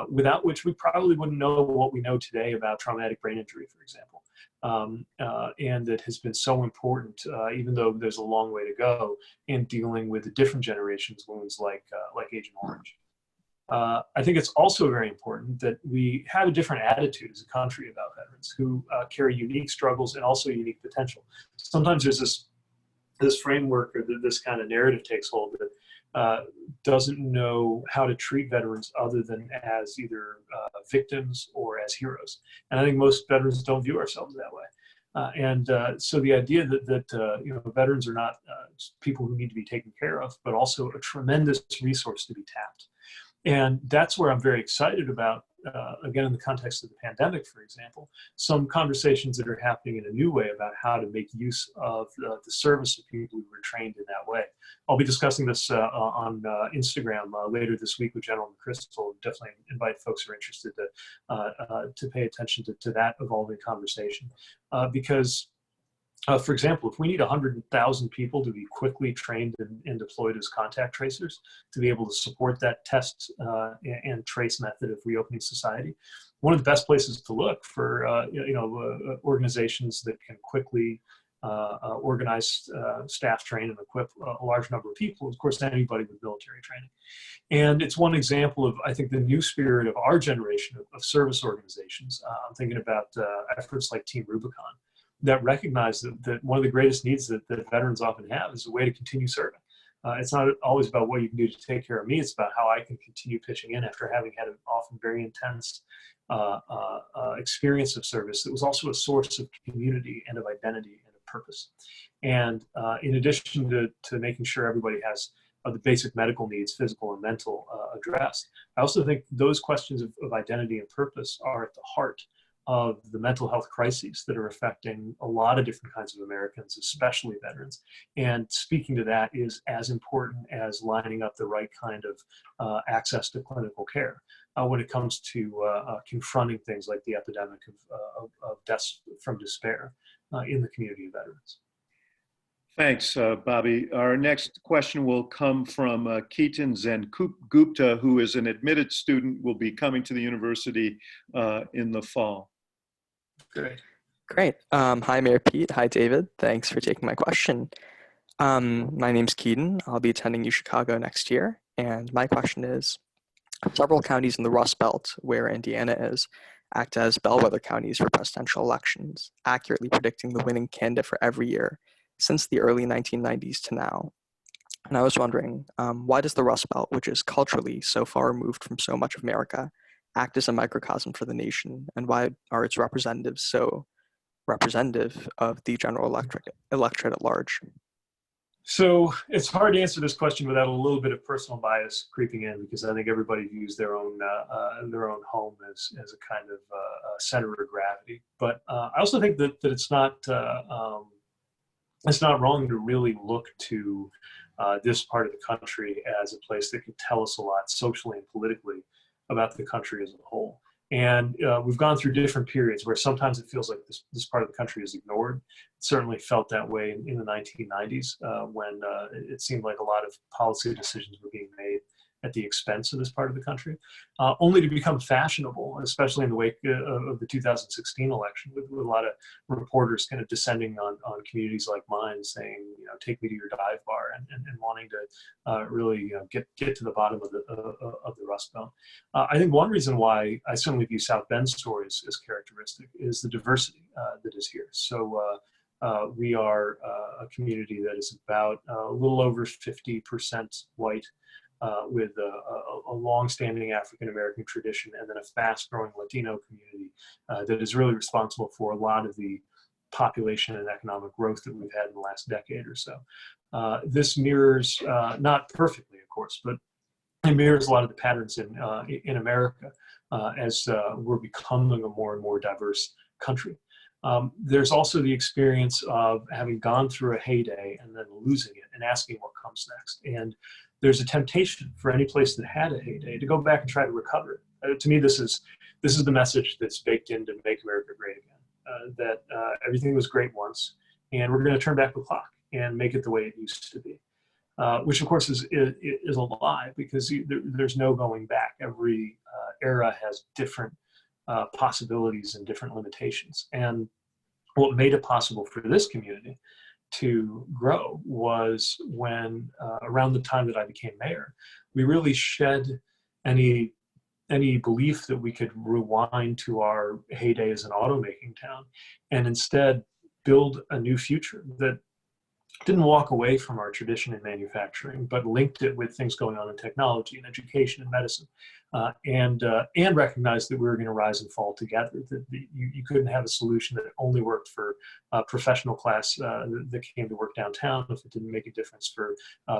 without which we probably wouldn't know what we know today about traumatic brain injury, for example. and that has been so important, even though there's a long way to go in dealing with the different generations wounds like Agent Orange. I think it's also very important that we have a different attitude as a country about veterans who carry unique struggles and also unique potential. Sometimes there's this framework or this kind of narrative takes hold that doesn't know how to treat veterans other than as either victims or as heroes. And I think most veterans don't view ourselves that way. So the idea that veterans are not people who need to be taken care of, but also a tremendous resource to be tapped. And that's where I'm very excited about, again, in the context of the pandemic, for example, some conversations that are happening in a new way about how to make use of the service of people who were trained in that way. I'll be discussing this on Instagram later this week with General McChrystal. Definitely invite folks who are interested to pay attention to that evolving conversation. Because for example, if we need 100,000 people to be quickly trained and deployed as contact tracers to be able to support that test and trace method of reopening society, one of the best places to look for organizations that can quickly organize, staff, train, and equip a large number of people, of course, anybody with military training. And it's one example of, I think, the new spirit of our generation of service organizations. I'm thinking about efforts like Team Rubicon, that recognize that one of the greatest needs that veterans often have is a way to continue serving. It's not always about what you can do to take care of me. It's about how I can continue pitching in after having had an often very intense experience of service that was also a source of community and of identity and of purpose. And in addition to making sure everybody has the basic medical needs, physical and mental, addressed, I also think those questions of identity and purpose are at the heart of the mental health crises that are affecting a lot of different kinds of Americans, especially veterans. And speaking to that is as important as lining up the right kind of access to clinical care when it comes to confronting things like the epidemic of deaths from despair in the community of veterans. Thanks, Bobby. Our next question will come from Keaton Gupta, who is an admitted student, will be coming to the university in the fall. Great. Hi, Mayor Pete. Hi, David. Thanks for taking my question. My name's Keaton. I'll be attending UChicago next year. And my question is, several counties in the Rust Belt, where Indiana is, act as bellwether counties for presidential elections, accurately predicting the winning candidate for every year since the early 1990s to now. And I was wondering, why does the Rust Belt, which is culturally so far removed from so much of America, act as a microcosm for the nation, and why are its representatives so representative of the general electorate at large? So it's hard to answer this question without a little bit of personal bias creeping in, because I think everybody views their own home as a kind of center of gravity. But I also think that it's not wrong to really look to this part of the country as a place that can tell us a lot socially and politically about the country as a whole. And we've gone through different periods where sometimes it feels like this part of the country is ignored. It certainly felt that way in the 1990s when it seemed like a lot of policy decisions were being made at the expense of this part of the country, only to become fashionable, especially in the wake of the 2016 election, with a lot of reporters kind of descending on communities like mine, saying, take me to your dive bar, and wanting to really get to the bottom of the Rust Belt. I think one reason why I certainly view South Bend's story as characteristic is the diversity that is here. So we are a community that is about a little over 50% white, with a long-standing African-American tradition, and then a fast-growing Latino community that is really responsible for a lot of the population and economic growth that we've had in the last decade or so. This mirrors, not perfectly, of course, but it mirrors a lot of the patterns in America as we're becoming a more and more diverse country. There's also the experience of having gone through a heyday and then losing it and asking what comes next. And there's a temptation for any place that had a heyday to go back and try to recover it. To me, this is the message that's baked into Make America Great Again, that everything was great once, and we're going to turn back the clock and make it the way it used to be, which of course is a lie, because there's no going back. Every era has different possibilities and different limitations. And what made it possible for this community to grow was when, around the time that I became mayor, we really shed any belief that we could rewind to our heyday as an automaking town, and instead build a new future that didn't walk away from our tradition in manufacturing, but linked it with things going on in technology and education and medicine, and recognized that we were going to rise and fall together. That you couldn't have a solution that only worked for professional class that came to work downtown if it didn't make a difference for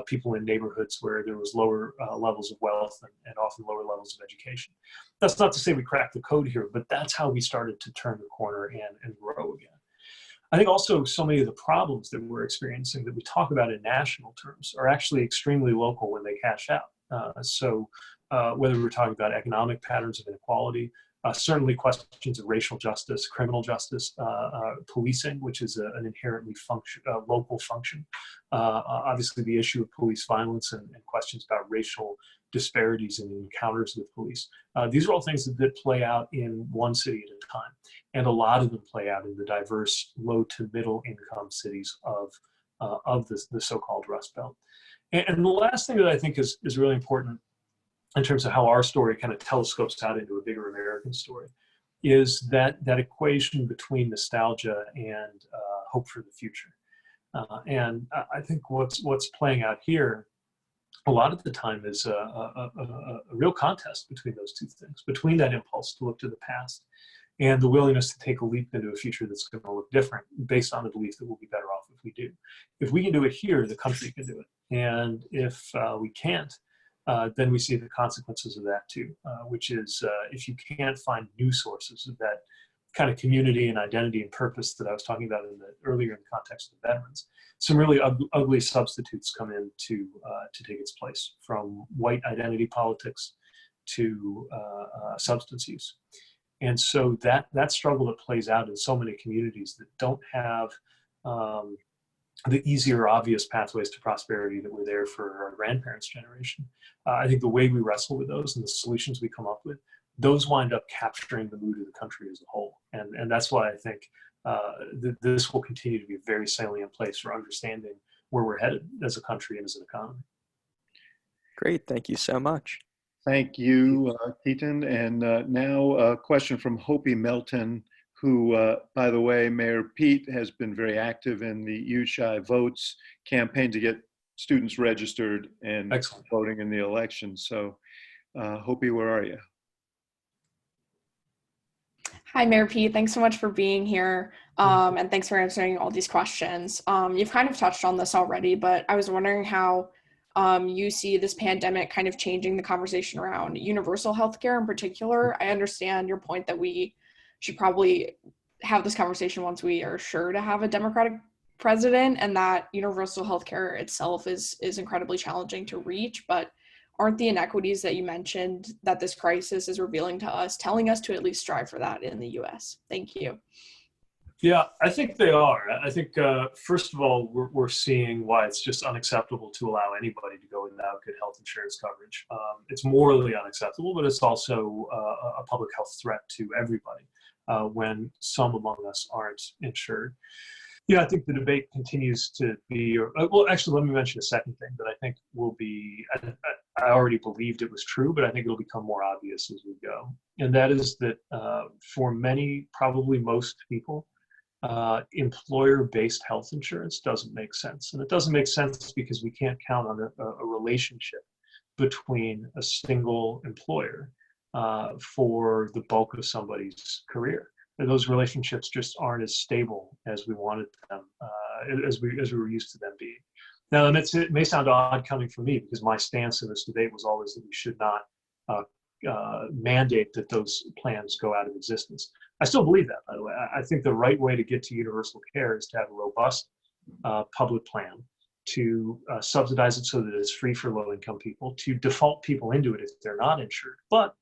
people in neighborhoods where there was lower levels of wealth and often lower levels of education. That's not to say we cracked the code here, but that's how we started to turn the corner and grow again. I think also so many of the problems that we're experiencing that we talk about in national terms are actually extremely local when they cash out. Whether we're talking about economic patterns of inequality, certainly questions of racial justice, criminal justice, policing, which is an inherently local function. Obviously, the issue of police violence and questions about racial disparities in encounters with police. These are all things that play out in one city at a time. And a lot of them play out in the diverse low to middle income cities of the so-called Rust Belt. And the last thing that I think is really important in terms of how our story kind of telescopes out into a bigger American story is that equation between nostalgia and hope for the future. And I think what's playing out here a lot of the time is a real contest between those two things, between that impulse to look to the past and the willingness to take a leap into a future that's going to look different based on the belief that we'll be better off if we do. If we can do it here, the country can do it. And if we can't, then we see the consequences of that too, which is if you can't find new sources of that kind of community and identity and purpose that I was talking about earlier in the context of veterans, some really ugly substitutes come in to take its place, from white identity politics to substance use. And so that struggle that plays out in so many communities that don't have the easier, obvious pathways to prosperity that were there for our grandparents' generation. I think the way we wrestle with those and the solutions we come up with, those wind up capturing the mood of the country as a whole. And that's why I think this will continue to be a very salient place for understanding where we're headed as a country and as an economy. Great, thank you so much. Thank you, Keaton. And now a question from Hopi Melton, who, by the way, Mayor Pete has been very active in the Use Shy Votes campaign to get students registered and Excellent. Voting in the election. So, Hopi, where are you? Hi, Mayor Pete. Thanks so much for being here, and thanks for answering all these questions. You've kind of touched on this already, but I was wondering how you see this pandemic kind of changing the conversation around universal healthcare in particular. I understand your point that we should probably have this conversation once we are sure to have a Democratic president, and that universal healthcare itself is incredibly challenging to reach, but aren't the inequities that you mentioned that this crisis is revealing to us telling us to at least strive for that in the US? Thank you. Yeah, I think they are. I think, first of all, we're seeing why it's just unacceptable to allow anybody to go without good health insurance coverage. It's morally unacceptable, but it's also a public health threat to everybody when some among us aren't insured. Yeah, I think the debate continues to be, well, actually, let me mention a second thing that I think will be, I already believed it was true, but I think it'll become more obvious as we go. And that is that for many, probably most people, employer-based health insurance doesn't make sense. And it doesn't make sense because we can't count on a relationship between a single employer for the bulk of somebody's career. And those relationships just aren't as stable as we wanted them, as we were used to them being. Now, it may sound odd coming from me because my stance in this debate was always that we should not mandate that those plans go out of existence. I still believe that, by the way. I think the right way to get to universal care is to have a robust public plan, to subsidize it so that it's free for low-income people, to default people into it if they're not insured, but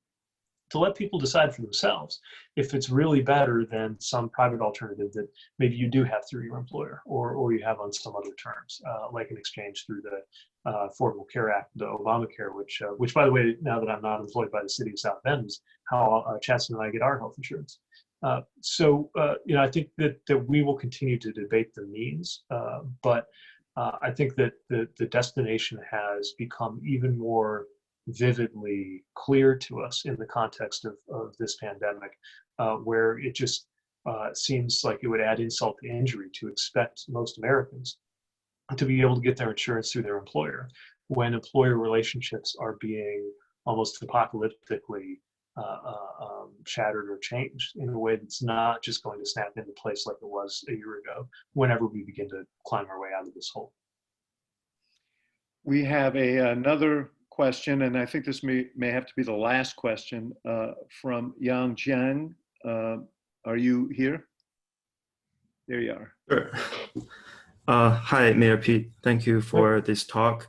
to let people decide for themselves if it's really better than some private alternative that maybe you do have through your employer or you have on some other terms, like an exchange through the Affordable Care Act, the Obamacare, which by the way, now that I'm not employed by the city of South Bend, is how Chaston and I get our health insurance. I think that we will continue to debate the means, but I think that the destination has become even more vividly clear to us in the context of this pandemic, where it just seems like it would add insult to injury to expect most Americans to be able to get their insurance through their employer when employer relationships are being almost apocalyptically shattered or changed in a way that's not just going to snap into place like it was a year ago whenever we begin to climb our way out of this hole. We have another question, and I think this may have to be the last question from Yang Jiang. Are you here? There you are. Sure. Hi, Mayor Pete. Thank you for this talk.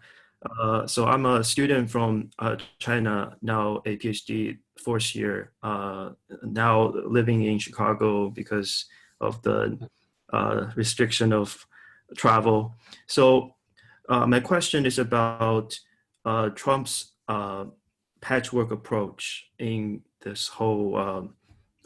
So I'm a student from China, now a PhD fourth year, now living in Chicago because of the restriction of travel. So my question is about Trump's patchwork approach in this whole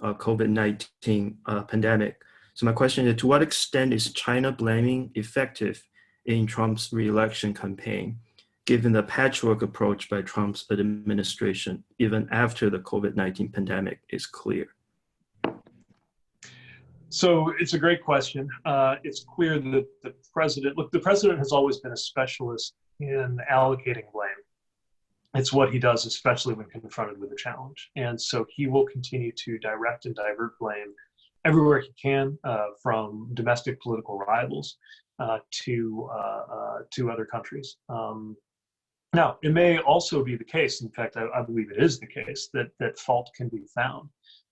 COVID-19 pandemic. So my question is, to what extent is China blaming effective in Trump's re-election campaign, given the patchwork approach by Trump's administration, even after the COVID-19 pandemic is clear? So it's a great question. It's clear that the president has always been a specialist in allocating blame. It's what he does, especially when confronted with a challenge. And so he will continue to direct and divert blame everywhere he can, from domestic political rivals to other countries. Now, it may also be the case, in fact, I believe it is the case, that fault can be found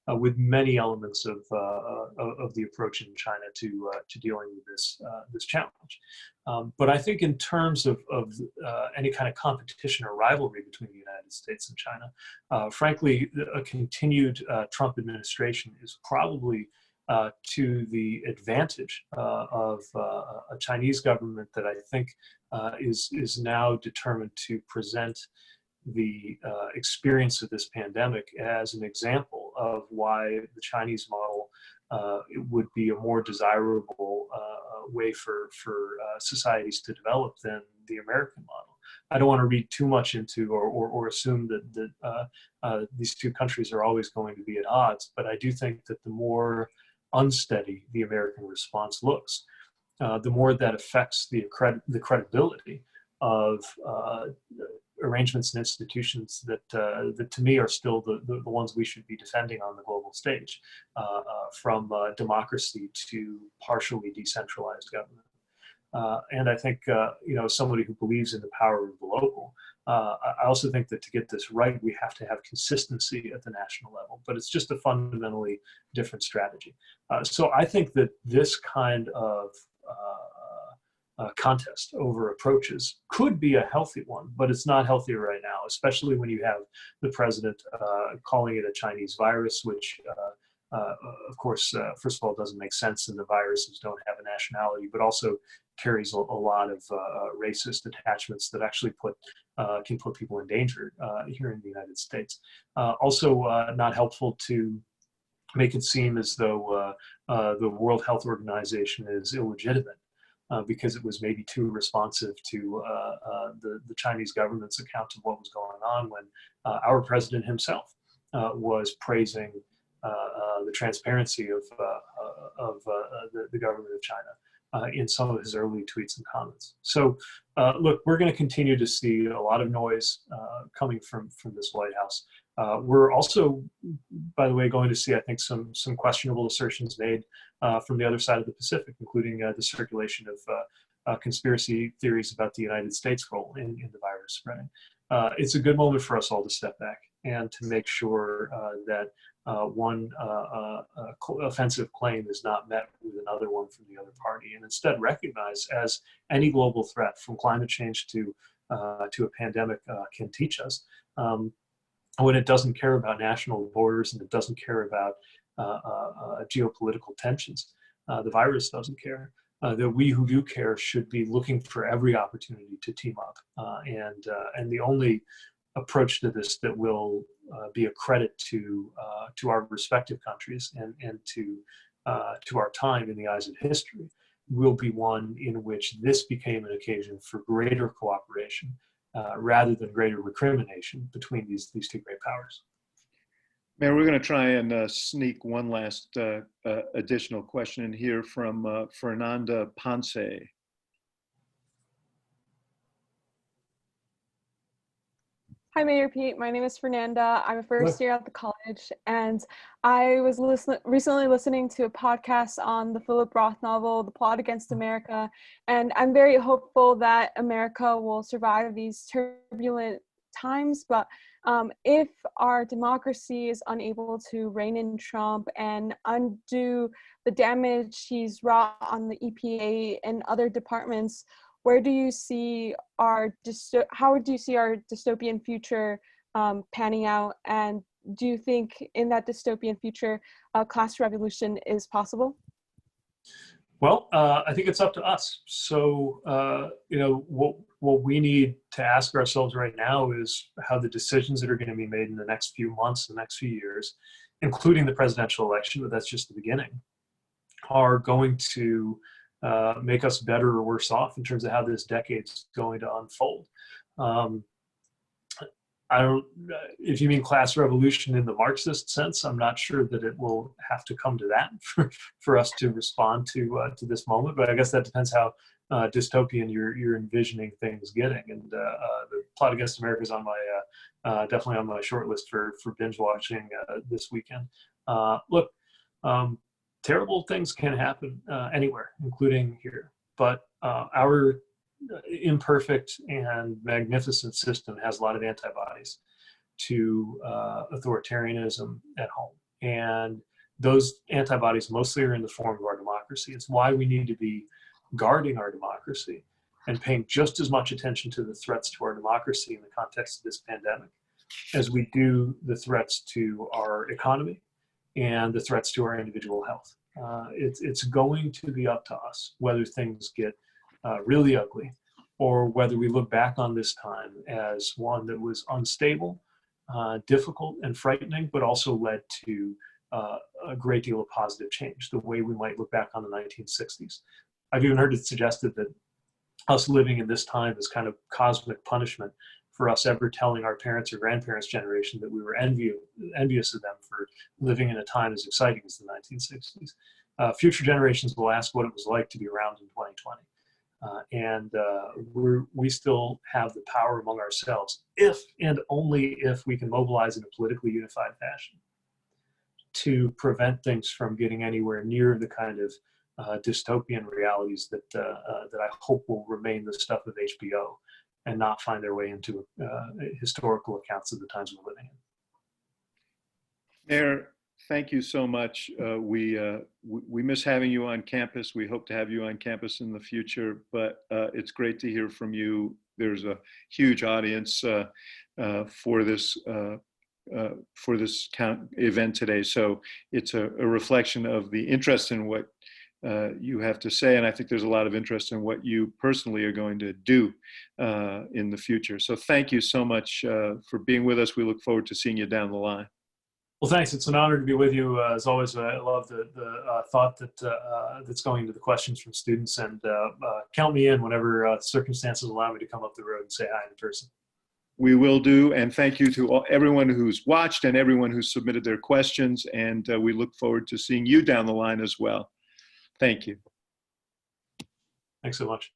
with many elements of the approach in China to dealing with this challenge. But I think in terms of any kind of competition or rivalry between the United States and China, frankly, a continued Trump administration is probably to the advantage of a Chinese government that I think is now determined to present the experience of this pandemic as an example of why the Chinese model it would be a more desirable way for societies to develop than the American model. I don't want to read too much into or assume that these two countries are always going to be at odds, but I do think that the more unsteady the American response looks, the more that affects the credibility of arrangements and institutions that to me are still the ones we should be defending on the global stage, from democracy to partially decentralized government. And I think, somebody who believes in the power of the local, I also think that to get this right, we have to have consistency at the national level, but it's just a fundamentally different strategy. So I think that this kind of contest over approaches could be a healthy one, but it's not healthy right now, especially when you have the president calling it a Chinese virus, which of course, first of all, doesn't make sense, and the viruses don't have a nationality, but also carries a lot of racist attachments that actually can put people in danger here in the United States. Also, not helpful to make it seem as though the World Health Organization is illegitimate because it was maybe too responsive to the Chinese government's account of what was going on when our president himself was praising the transparency of the government of China in some of his early tweets and comments. So look, we're going to continue to see a lot of noise coming from this White House. We're also, by the way, going to see, I think, some questionable assertions made from the other side of the Pacific, including the circulation of conspiracy theories about the United States' role in the virus spreading. It's a good moment for us all to step back and to make sure that one offensive claim is not met with another one from the other party, and instead recognize, as any global threat, from climate change to a pandemic can teach us, when it doesn't care about national borders and it doesn't care about geopolitical tensions, the virus doesn't care, that we who do care should be looking for every opportunity to team up. And the only approach to this that will be a credit to our respective countries and to our time in the eyes of history, will be one in which this became an occasion for greater cooperation rather than greater recrimination between these two great powers. Mayor, we're going to try and sneak one last additional question in here from Fernanda Ponce. Hi, Mayor Pete. My name is Fernanda. I'm a first year at the college, and I was recently listening to a podcast on the Philip Roth novel, The Plot Against America, and I'm very hopeful that America will survive these turbulent times, but if our democracy is unable to rein in Trump and undo the damage he's wrought on the EPA and other departments, where do you see how do you see our dystopian future panning out? And do you think in that dystopian future, a class revolution is possible? Well, I think it's up to us. So, what we need to ask ourselves right now is how the decisions that are going to be made in the next few months, the next few years, including the presidential election, but that's just the beginning, are going to make us better or worse off in terms of how this decade's going to unfold. If you mean class revolution in the Marxist sense, I'm not sure that it will have to come to that for us to respond to this moment. But I guess that depends how dystopian you're envisioning things getting. And the Plot Against America is on my definitely on my short list for binge watching this weekend. Look. Terrible things can happen anywhere, including here. But our imperfect and magnificent system has a lot of antibodies to authoritarianism at home. And those antibodies mostly are in the form of our democracy. It's why we need to be guarding our democracy and paying just as much attention to the threats to our democracy in the context of this pandemic as we do the threats to our economy and the threats to our individual health. It's going to be up to us whether things get really ugly or whether we look back on this time as one that was unstable, difficult, and frightening, but also led to a great deal of positive change, the way we might look back on the 1960s. I've even heard it suggested that us living in this time is kind of cosmic punishment for us ever telling our parents or grandparents' generation that we were envious of them for living in a time as exciting as the 1960s. Future generations will ask what it was like to be around in 2020. We still have the power among ourselves, if and only if we can mobilize in a politically unified fashion to prevent things from getting anywhere near the kind of dystopian realities that I hope will remain the stuff of HBO and not find their way into historical accounts of the times we're living in. Mayor, thank you so much. We miss having you on campus. We hope to have you on campus in the future, but it's great to hear from you. There's a huge audience for this event today. So it's a reflection of the interest in what you have to say, and I think there's a lot of interest in what you personally are going to do in the future. So thank you so much for being with us. We look forward to seeing you down the line. Well, thanks. It's an honor to be with you. As always, I love the thought that's going into the questions from students, and count me in whenever circumstances allow me to come up the road and say hi in person. We will do, and thank you to everyone who's watched and everyone who submitted their questions, and we look forward to seeing you down the line as well. Thank you. Thanks so much.